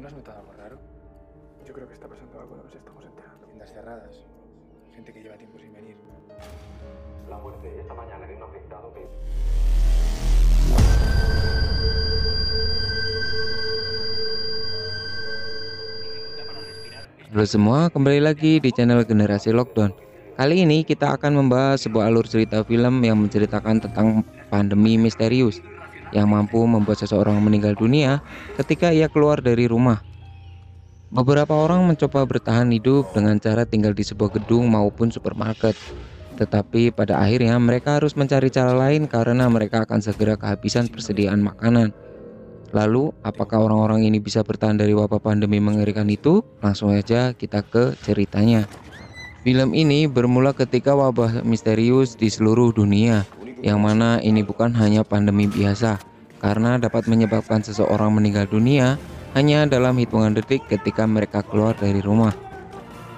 ¿No has notado algo raro? Yo creo que está pasando algo, no nos estamos enterando. Tiendas cerradas, gente que lleva tiempo sin venir. La muerte esta mañana de un afectado que... Halo semua, kembali lagi di channel Generasi Lockdown. Kali ini kita akan membahas sebuah alur cerita film yang menceritakan tentang pandemi misterius yang mampu membuat seseorang meninggal dunia ketika ia keluar dari rumah. Beberapa orang mencoba bertahan hidup dengan cara tinggal di sebuah gedung maupun supermarket. Tetapi pada akhirnya mereka harus mencari cara lain karena mereka akan segera kehabisan persediaan makanan. Lalu, apakah orang-orang ini bisa bertahan dari wabah pandemi mengerikan itu? Langsung aja kita ke ceritanya. Film ini bermula ketika wabah misterius di seluruh dunia, yang mana ini bukan hanya pandemi biasa, karena dapat menyebabkan seseorang meninggal dunia hanya dalam hitungan detik ketika mereka keluar dari rumah.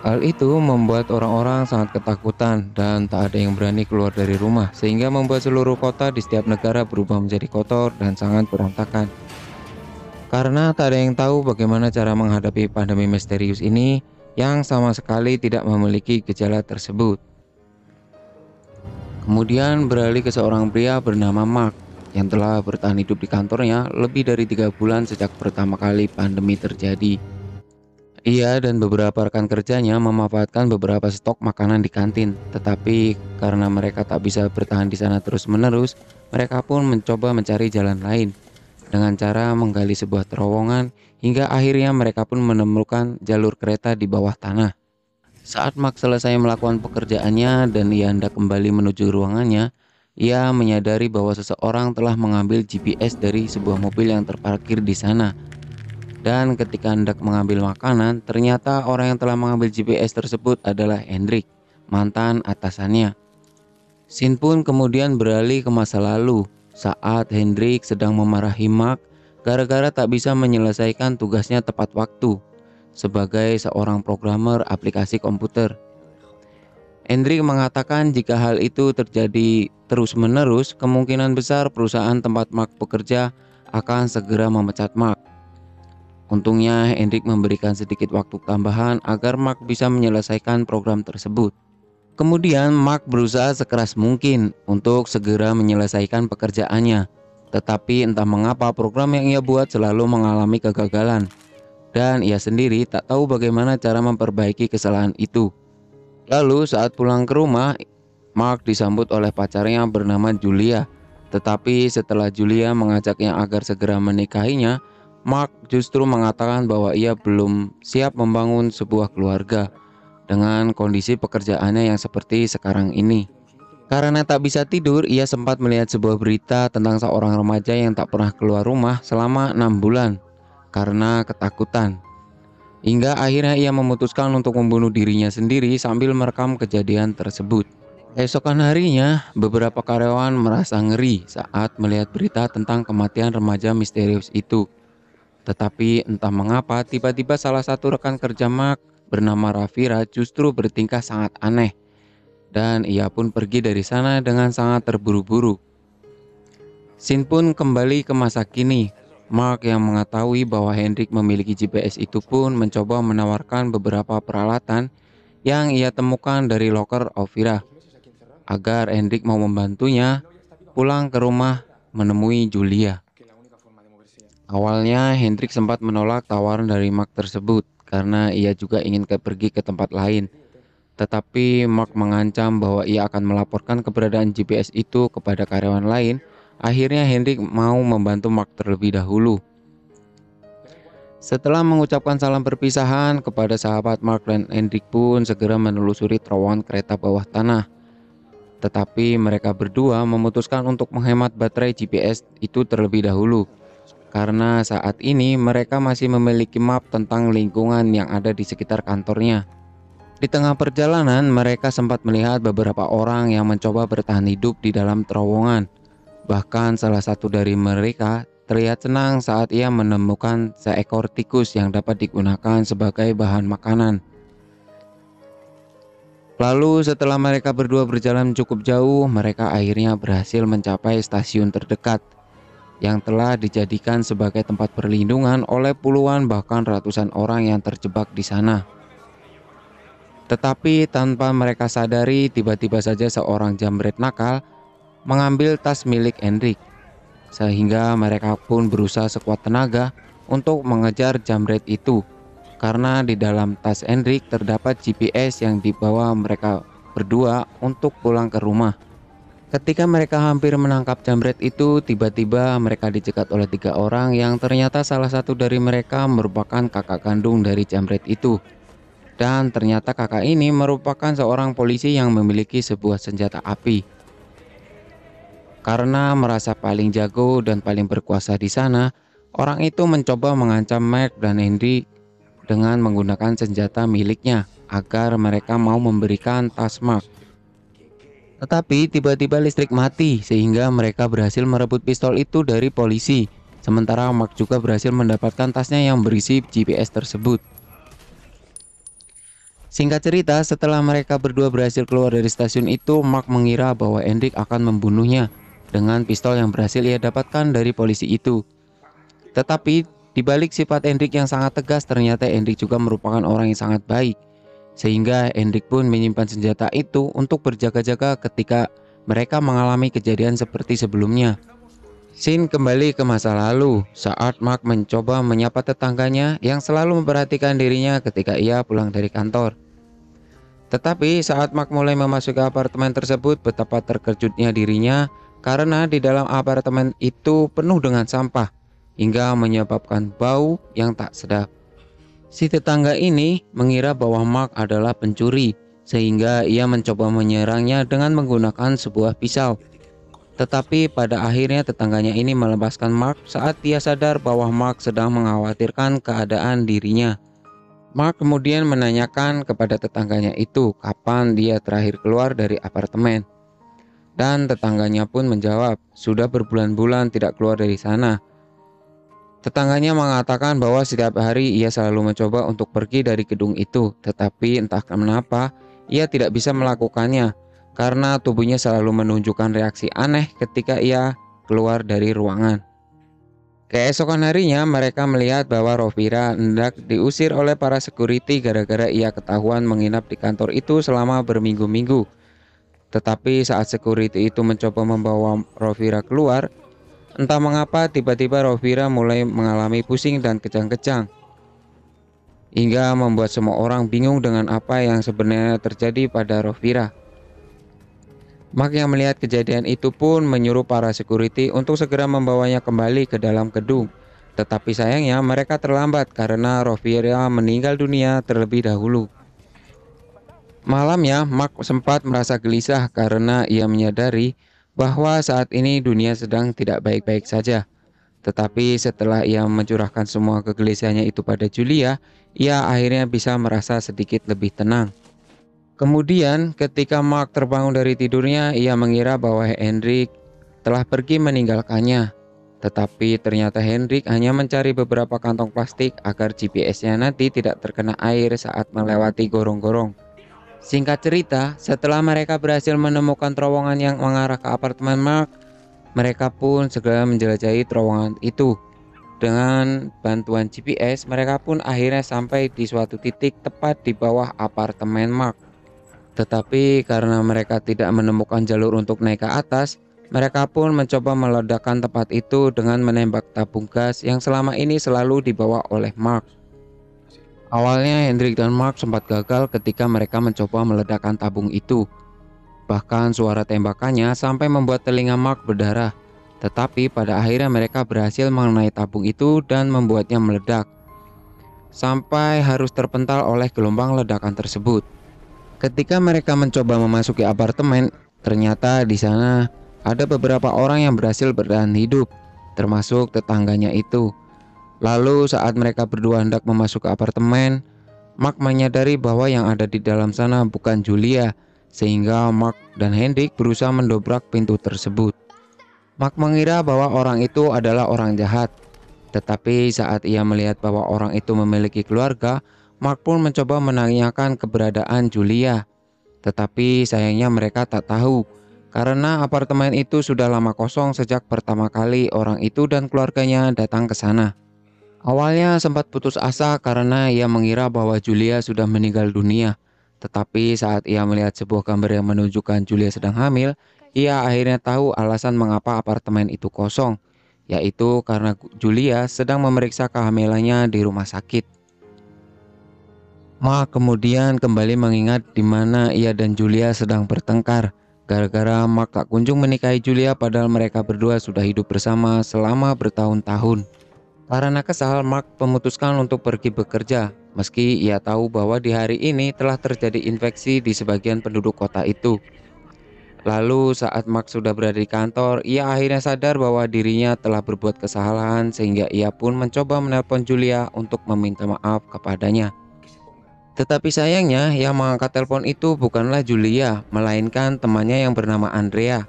Hal itu membuat orang-orang sangat ketakutan dan tak ada yang berani keluar dari rumah, sehingga membuat seluruh kota di setiap negara berubah menjadi kotor dan sangat berantakan. Karena tak ada yang tahu bagaimana cara menghadapi pandemi misterius ini yang sama sekali tidak memiliki gejala tersebut. Kemudian beralih ke seorang pria bernama Mark yang telah bertahan hidup di kantornya lebih dari 3 bulan sejak pertama kali pandemi terjadi. Ia dan beberapa rekan kerjanya memanfaatkan beberapa stok makanan di kantin, tetapi karena mereka tak bisa bertahan di sana terus-menerus, mereka pun mencoba mencari jalan lain dengan cara menggali sebuah terowongan hingga akhirnya mereka pun menemukan jalur kereta di bawah tanah. Saat Mark selesai melakukan pekerjaannya dan ia hendak kembali menuju ruangannya, ia menyadari bahwa seseorang telah mengambil GPS dari sebuah mobil yang terparkir di sana. Dan ketika hendak mengambil makanan, ternyata orang yang telah mengambil GPS tersebut adalah Hendrik, mantan atasannya. Scene pun kemudian beralih ke masa lalu saat Hendrik sedang memarahi Mark gara-gara tak bisa menyelesaikan tugasnya tepat waktu sebagai seorang programmer aplikasi komputer. Hendrik mengatakan jika hal itu terjadi terus-menerus, kemungkinan besar perusahaan tempat Mark bekerja akan segera memecat Mark. Untungnya Hendrik memberikan sedikit waktu tambahan agar Mark bisa menyelesaikan program tersebut. Kemudian Mark berusaha sekeras mungkin untuk segera menyelesaikan pekerjaannya. Tetapi entah mengapa program yang ia buat selalu mengalami kegagalan. Dan ia sendiri tak tahu bagaimana cara memperbaiki kesalahan itu. Lalu saat pulang ke rumah, Mark disambut oleh pacarnya bernama Julia. Tetapi setelah Julia mengajaknya agar segera menikahinya, Mark justru mengatakan bahwa ia belum siap membangun sebuah keluarga dengan kondisi pekerjaannya yang seperti sekarang ini. Karena tak bisa tidur, ia sempat melihat sebuah berita tentang seorang remaja yang tak pernah keluar rumah selama 6 bulan karena ketakutan. Hingga akhirnya ia memutuskan untuk membunuh dirinya sendiri sambil merekam kejadian tersebut. Esokan harinya, beberapa karyawan merasa ngeri saat melihat berita tentang kematian remaja misterius itu. Tetapi entah mengapa tiba-tiba salah satu rekan kerja Mark bernama Rafira justru bertingkah sangat aneh. Dan ia pun pergi dari sana dengan sangat terburu-buru. Scene pun kembali ke masa kini. Mark yang mengetahui bahwa Hendrik memiliki GPS itu pun mencoba menawarkan beberapa peralatan yang ia temukan dari locker Rafira agar Hendrik mau membantunya pulang ke rumah menemui Julia. Awalnya Hendrik sempat menolak tawaran dari Mark tersebut karena ia juga ingin pergi ke tempat lain. Tetapi Mark mengancam bahwa ia akan melaporkan keberadaan GPS itu kepada karyawan lain. Akhirnya Hendrik mau membantu Mark terlebih dahulu. Setelah mengucapkan salam perpisahan kepada sahabat Mark, dan Hendrik pun segera menelusuri terowongan kereta bawah tanah. Tetapi mereka berdua memutuskan untuk menghemat baterai GPS itu terlebih dahulu. Karena saat ini mereka masih memiliki map tentang lingkungan yang ada di sekitar kantornya. Di tengah perjalanan mereka sempat melihat beberapa orang yang mencoba bertahan hidup di dalam terowongan. Bahkan salah satu dari mereka terlihat senang saat ia menemukan seekor tikus yang dapat digunakan sebagai bahan makanan. Lalu setelah mereka berdua berjalan cukup jauh, mereka akhirnya berhasil mencapai stasiun terdekat. yang telah dijadikan sebagai tempat perlindungan oleh puluhan bahkan ratusan orang yang terjebak di sana. Tetapi tanpa mereka sadari, tiba-tiba saja seorang jambret nakal mengambil tas milik Hendrik, sehingga mereka pun berusaha sekuat tenaga untuk mengejar jambret itu, karena di dalam tas Hendrik terdapat GPS yang dibawa mereka berdua untuk pulang ke rumah. Ketika mereka hampir menangkap jambret itu, tiba-tiba mereka dicegat oleh 3 orang yang ternyata salah satu dari mereka merupakan kakak kandung dari jambret itu. Dan ternyata kakak ini merupakan seorang polisi yang memiliki sebuah senjata api. Karena merasa paling jago dan paling berkuasa di sana, orang itu mencoba mengancam Mark dan Henry dengan menggunakan senjata miliknya agar mereka mau memberikan tas Mark. Tetapi tiba-tiba listrik mati sehingga mereka berhasil merebut pistol itu dari polisi. Sementara Mark juga berhasil mendapatkan tasnya yang berisi GPS tersebut. Singkat cerita, setelah mereka berdua berhasil keluar dari stasiun itu, Mark mengira bahwa Hendrik akan membunuhnya dengan pistol yang berhasil ia dapatkan dari polisi itu. Tetapi di balik sifat Hendrik yang sangat tegas, ternyata Hendrik juga merupakan orang yang sangat baik. Sehingga Hendrik pun menyimpan senjata itu untuk berjaga-jaga ketika mereka mengalami kejadian seperti sebelumnya. Scene kembali ke masa lalu saat Mark mencoba menyapa tetangganya yang selalu memperhatikan dirinya ketika ia pulang dari kantor. Tetapi saat Mark mulai memasuki apartemen tersebut, betapa terkejutnya dirinya karena di dalam apartemen itu penuh dengan sampah hingga menyebabkan bau yang tak sedap. Si tetangga ini mengira bahwa Mark adalah pencuri, sehingga ia mencoba menyerangnya dengan menggunakan sebuah pisau. Tetapi pada akhirnya tetangganya ini melepaskan Mark saat dia sadar bahwa Mark sedang mengkhawatirkan keadaan dirinya. Mark kemudian menanyakan kepada tetangganya itu kapan dia terakhir keluar dari apartemen. Dan tetangganya pun menjawab, sudah berbulan-bulan tidak keluar dari sana. Tetangganya mengatakan bahwa setiap hari ia selalu mencoba untuk pergi dari gedung itu, tetapi entah kenapa ia tidak bisa melakukannya karena tubuhnya selalu menunjukkan reaksi aneh ketika ia keluar dari ruangan. Keesokan harinya mereka melihat bahwa Rovira hendak diusir oleh para security gara-gara ia ketahuan menginap di kantor itu selama berminggu-minggu. Tetapi saat security itu mencoba membawa Rovira keluar, entah mengapa tiba-tiba Rovira mulai mengalami pusing dan kejang-kejang, hingga membuat semua orang bingung dengan apa yang sebenarnya terjadi pada Rovira. Mark yang melihat kejadian itu pun menyuruh para security untuk segera membawanya kembali ke dalam gedung. Tetapi sayangnya mereka terlambat karena Rovira meninggal dunia terlebih dahulu. Malamnya Mark sempat merasa gelisah karena ia menyadari bahwa saat ini dunia sedang tidak baik-baik saja. Tetapi setelah ia mencurahkan semua kegelisahannya itu pada Julia, ia akhirnya bisa merasa sedikit lebih tenang. Kemudian ketika Mark terbangun dari tidurnya, ia mengira bahwa Hendrik telah pergi meninggalkannya. Tetapi ternyata Hendrik hanya mencari beberapa kantong plastik agar GPS-nya nanti tidak terkena air saat melewati gorong-gorong. Singkat cerita, setelah mereka berhasil menemukan terowongan yang mengarah ke apartemen Mark, mereka pun segera menjelajahi terowongan itu. Dengan bantuan GPS, mereka pun akhirnya sampai di suatu titik tepat di bawah apartemen Mark. Tetapi karena mereka tidak menemukan jalur untuk naik ke atas, mereka pun mencoba meledakkan tempat itu dengan menembak tabung gas yang selama ini selalu dibawa oleh Mark. Awalnya Hendrik dan Mark sempat gagal ketika mereka mencoba meledakkan tabung itu. Bahkan suara tembakannya sampai membuat telinga Mark berdarah. Tetapi pada akhirnya mereka berhasil mengenai tabung itu dan membuatnya meledak, sampai harus terpental oleh gelombang ledakan tersebut. Ketika mereka mencoba memasuki apartemen, ternyata di sana ada beberapa orang yang berhasil bertahan hidup, termasuk tetangganya itu. Lalu saat mereka berdua hendak memasuki apartemen, Mark menyadari bahwa yang ada di dalam sana bukan Julia, sehingga Mark dan Hendrik berusaha mendobrak pintu tersebut. Mark mengira bahwa orang itu adalah orang jahat, tetapi saat ia melihat bahwa orang itu memiliki keluarga, Mark pun mencoba menanyakan keberadaan Julia. Tetapi sayangnya mereka tak tahu, karena apartemen itu sudah lama kosong sejak pertama kali orang itu dan keluarganya datang ke sana. Awalnya sempat putus asa karena ia mengira bahwa Julia sudah meninggal dunia. Tetapi saat ia melihat sebuah gambar yang menunjukkan Julia sedang hamil, ia akhirnya tahu alasan mengapa apartemen itu kosong, yaitu karena Julia sedang memeriksa kehamilannya di rumah sakit. Mark kemudian kembali mengingat di mana ia dan Julia sedang bertengkar. Gara-gara Mark tak kunjung menikahi Julia padahal mereka berdua sudah hidup bersama selama bertahun-tahun. Karena kesal, Mark memutuskan untuk pergi bekerja, meski ia tahu bahwa di hari ini telah terjadi infeksi di sebagian penduduk kota itu. Lalu saat Mark sudah berada di kantor, ia akhirnya sadar bahwa dirinya telah berbuat kesalahan sehingga ia pun mencoba menelpon Julia untuk meminta maaf kepadanya. Tetapi sayangnya yang mengangkat telepon itu bukanlah Julia, melainkan temannya yang bernama Andrea.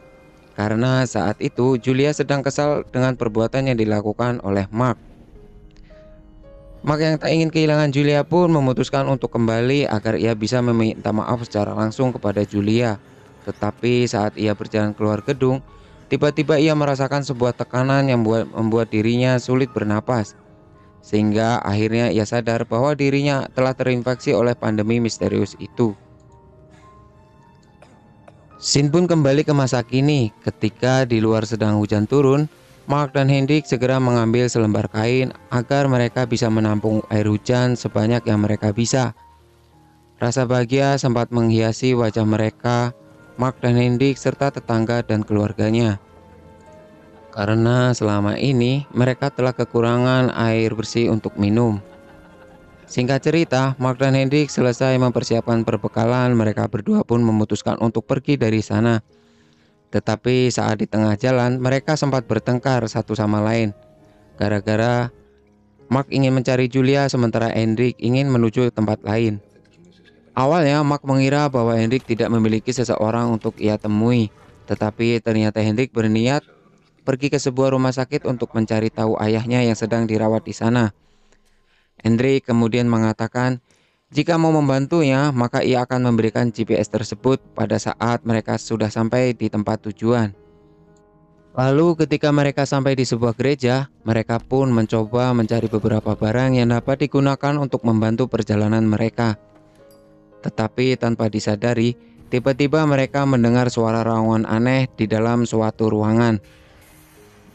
Karena saat itu Julia sedang kesal dengan perbuatan yang dilakukan oleh Mark. Mark yang tak ingin kehilangan Julia pun memutuskan untuk kembali agar ia bisa meminta maaf secara langsung kepada Julia. Tetapi saat ia berjalan keluar gedung, tiba-tiba ia merasakan sebuah tekanan yang membuat dirinya sulit bernapas. Sehingga akhirnya ia sadar bahwa dirinya telah terinfeksi oleh pandemi misterius itu. Scene pun kembali ke masa kini. Ketika di luar sedang hujan turun, Mark dan Hendrik segera mengambil selembar kain agar mereka bisa menampung air hujan sebanyak yang mereka bisa. Rasa bahagia sempat menghiasi wajah mereka, Mark dan Hendrik serta tetangga dan keluarganya. Karena selama ini mereka telah kekurangan air bersih untuk minum. Singkat cerita, Mark dan Hendrik selesai mempersiapkan perbekalan, mereka berdua pun memutuskan untuk pergi dari sana. Tetapi saat di tengah jalan, mereka sempat bertengkar satu sama lain. Gara-gara Mark ingin mencari Julia sementara Hendrik ingin menuju tempat lain. Awalnya Mark mengira bahwa Hendrik tidak memiliki seseorang untuk ia temui. Tetapi ternyata Hendrik berniat pergi ke sebuah rumah sakit untuk mencari tahu ayahnya yang sedang dirawat di sana. Hendrik kemudian mengatakan, jika mau membantunya, maka ia akan memberikan GPS tersebut pada saat mereka sudah sampai di tempat tujuan. Lalu ketika mereka sampai di sebuah gereja, mereka pun mencoba mencari beberapa barang yang dapat digunakan untuk membantu perjalanan mereka. Tetapi tanpa disadari, tiba-tiba mereka mendengar suara raungan aneh di dalam suatu ruangan.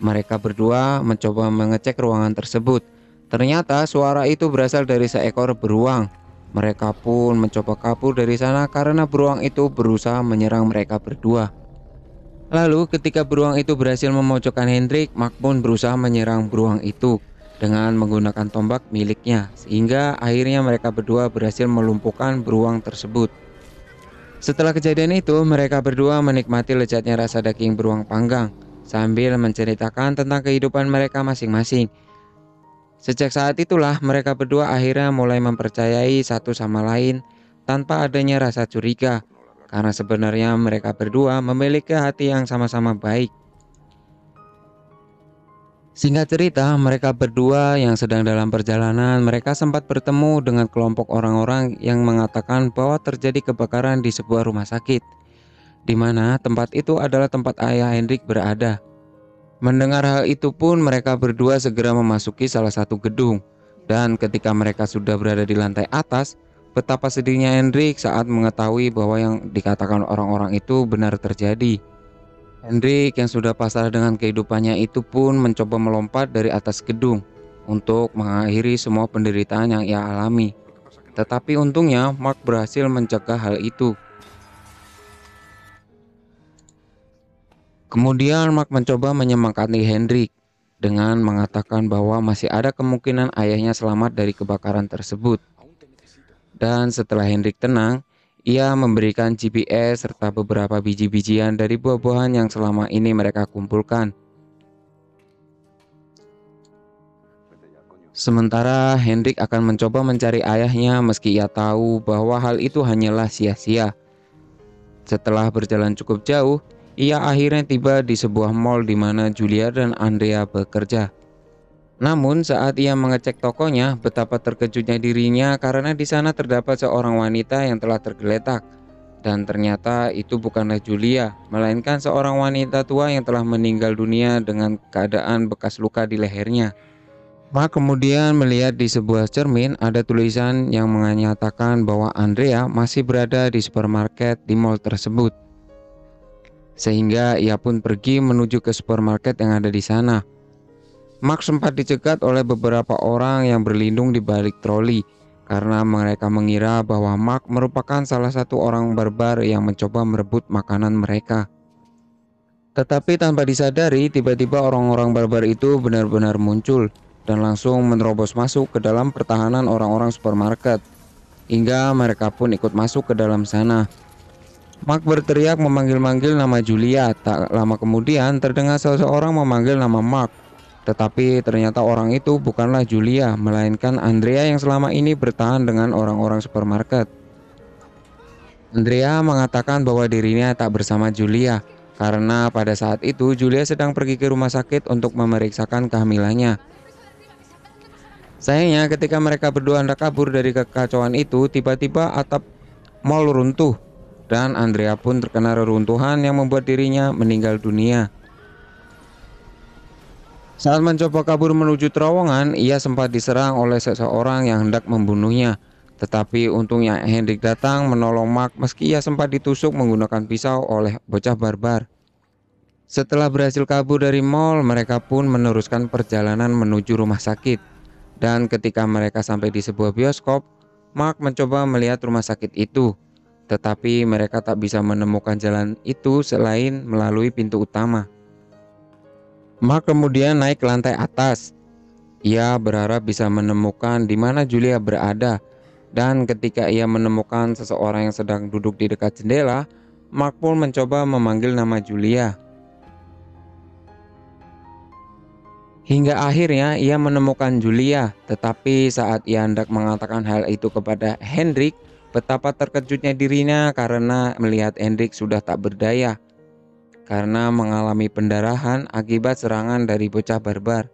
Mereka berdua mencoba mengecek ruangan tersebut. Ternyata suara itu berasal dari seekor beruang. Mereka pun mencoba kabur dari sana karena beruang itu berusaha menyerang mereka berdua. Lalu ketika beruang itu berhasil memojokkan Hendrik, Mark pun berusaha menyerang beruang itu dengan menggunakan tombak miliknya, sehingga akhirnya mereka berdua berhasil melumpuhkan beruang tersebut. Setelah kejadian itu, mereka berdua menikmati lezatnya rasa daging beruang panggang sambil menceritakan tentang kehidupan mereka masing-masing. Sejak saat itulah mereka berdua akhirnya mulai mempercayai satu sama lain tanpa adanya rasa curiga, karena sebenarnya mereka berdua memiliki hati yang sama-sama baik. Singkat cerita, mereka berdua yang sedang dalam perjalanan, mereka sempat bertemu dengan kelompok orang-orang yang mengatakan bahwa terjadi kebakaran di sebuah rumah sakit, di mana tempat itu adalah tempat ayah Hendrik berada. Mendengar hal itu pun mereka berdua segera memasuki salah satu gedung. Dan ketika mereka sudah berada di lantai atas, betapa sedihnya Hendrik saat mengetahui bahwa yang dikatakan orang-orang itu benar terjadi. Hendrik yang sudah pasrah dengan kehidupannya itu pun mencoba melompat dari atas gedung untuk mengakhiri semua penderitaan yang ia alami. Tetapi untungnya Mark berhasil mencegah hal itu. Kemudian Mark mencoba menyemangati Hendrik dengan mengatakan bahwa masih ada kemungkinan ayahnya selamat dari kebakaran tersebut. Dan setelah Hendrik tenang, ia memberikan GPS serta beberapa biji-bijian dari buah-buahan yang selama ini mereka kumpulkan. Sementara Hendrik akan mencoba mencari ayahnya meski ia tahu bahwa hal itu hanyalah sia-sia. Setelah berjalan cukup jauh, ia akhirnya tiba di sebuah mall di mana Julia dan Andrea bekerja. Namun saat ia mengecek tokonya, betapa terkejutnya dirinya karena di sana terdapat seorang wanita yang telah tergeletak. Dan ternyata itu bukanlah Julia, melainkan seorang wanita tua yang telah meninggal dunia dengan keadaan bekas luka di lehernya. Mark kemudian melihat di sebuah cermin ada tulisan yang menyatakan bahwa Andrea masih berada di supermarket di mall tersebut. Sehingga ia pun pergi menuju ke supermarket yang ada di sana. Mark sempat dicegat oleh beberapa orang yang berlindung di balik troli karena mereka mengira bahwa Mark merupakan salah satu orang barbar yang mencoba merebut makanan mereka. Tetapi tanpa disadari, tiba-tiba orang-orang barbar itu benar-benar muncul dan langsung menerobos masuk ke dalam pertahanan orang-orang supermarket, hingga mereka pun ikut masuk ke dalam sana. Mark berteriak memanggil-manggil nama Julia. Tak lama kemudian terdengar seseorang memanggil nama Mark. Tetapi ternyata orang itu bukanlah Julia, melainkan Andrea yang selama ini bertahan dengan orang-orang supermarket. Andrea mengatakan bahwa dirinya tak bersama Julia, karena pada saat itu Julia sedang pergi ke rumah sakit untuk memeriksakan kehamilannya. Sayangnya ketika mereka berdua hendak kabur dari kekacauan itu, tiba-tiba atap mall runtuh, dan Andrea pun terkena reruntuhan yang membuat dirinya meninggal dunia. Saat mencoba kabur menuju terowongan, ia sempat diserang oleh seseorang yang hendak membunuhnya. Tetapi untungnya Hendrik datang menolong Mark meski ia sempat ditusuk menggunakan pisau oleh bocah barbar. Setelah berhasil kabur dari mall, mereka pun meneruskan perjalanan menuju rumah sakit. Dan ketika mereka sampai di sebuah bioskop, Mark mencoba melihat rumah sakit itu. Tetapi mereka tak bisa menemukan jalan itu selain melalui pintu utama. Mark kemudian naik ke lantai atas. Ia berharap bisa menemukan di mana Julia berada, dan ketika ia menemukan seseorang yang sedang duduk di dekat jendela, Mark pun mencoba memanggil nama Julia. Hingga akhirnya ia menemukan Julia, tetapi saat ia hendak mengatakan hal itu kepada Hendrik, betapa terkejutnya dirinya karena melihat Hendrik sudah tak berdaya karena mengalami pendarahan akibat serangan dari bocah barbar.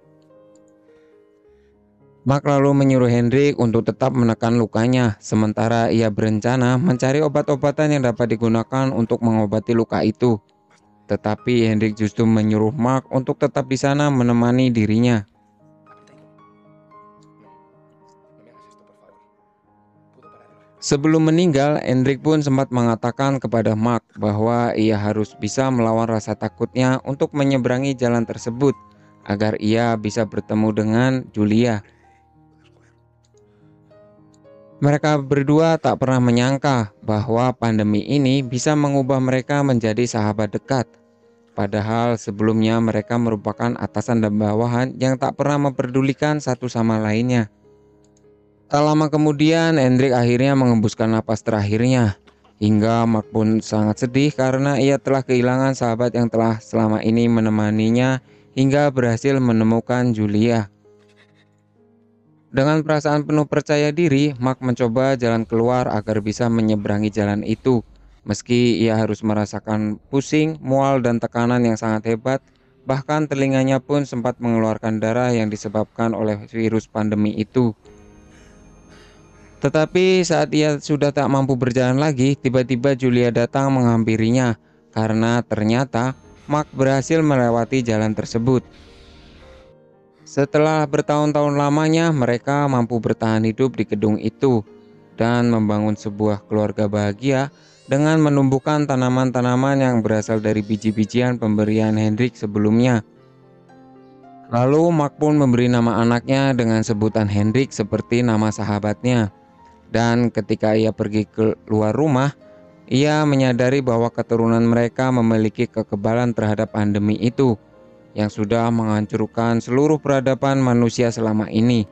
Mark lalu menyuruh Hendrik untuk tetap menekan lukanya, sementara ia berencana mencari obat-obatan yang dapat digunakan untuk mengobati luka itu. Tetapi Hendrik justru menyuruh Mark untuk tetap di sana menemani dirinya. Sebelum meninggal, Hendrik pun sempat mengatakan kepada Mark bahwa ia harus bisa melawan rasa takutnya untuk menyeberangi jalan tersebut agar ia bisa bertemu dengan Julia. Mereka berdua tak pernah menyangka bahwa pandemi ini bisa mengubah mereka menjadi sahabat dekat. Padahal sebelumnya mereka merupakan atasan dan bawahan yang tak pernah memperdulikan satu sama lainnya. Tak lama kemudian, Hendrik akhirnya mengembuskan napas terakhirnya. Hingga Mark pun sangat sedih karena ia telah kehilangan sahabat yang telah selama ini menemaninya hingga berhasil menemukan Julia. Dengan perasaan penuh percaya diri, Mark mencoba jalan keluar agar bisa menyeberangi jalan itu. Meski ia harus merasakan pusing, mual, dan tekanan yang sangat hebat, bahkan telinganya pun sempat mengeluarkan darah yang disebabkan oleh virus pandemi itu. Tetapi saat ia sudah tak mampu berjalan lagi, tiba-tiba Julia datang menghampirinya karena ternyata Mark berhasil melewati jalan tersebut. Setelah bertahun-tahun lamanya, mereka mampu bertahan hidup di gedung itu dan membangun sebuah keluarga bahagia dengan menumbuhkan tanaman-tanaman yang berasal dari biji-bijian pemberian Hendrik sebelumnya. Lalu Mark pun memberi nama anaknya dengan sebutan Hendrik seperti nama sahabatnya. Dan ketika ia pergi keluar rumah, ia menyadari bahwa keturunan mereka memiliki kekebalan terhadap pandemi itu yang sudah menghancurkan seluruh peradaban manusia selama ini.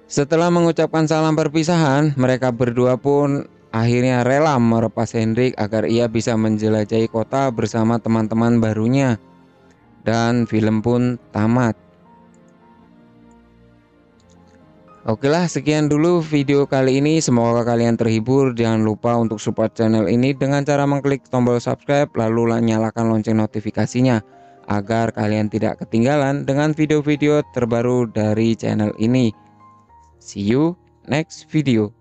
Setelah mengucapkan salam perpisahan, mereka berdua pun akhirnya rela melepas Hendrik agar ia bisa menjelajahi kota bersama teman-teman barunya. Dan film pun tamat. Okelah, sekian dulu video kali ini. Semoga kalian terhibur. Jangan lupa untuk support channel ini dengan cara mengklik tombol subscribe lalu nyalakan lonceng notifikasinya agar kalian tidak ketinggalan dengan video-video terbaru dari channel ini. See you next video.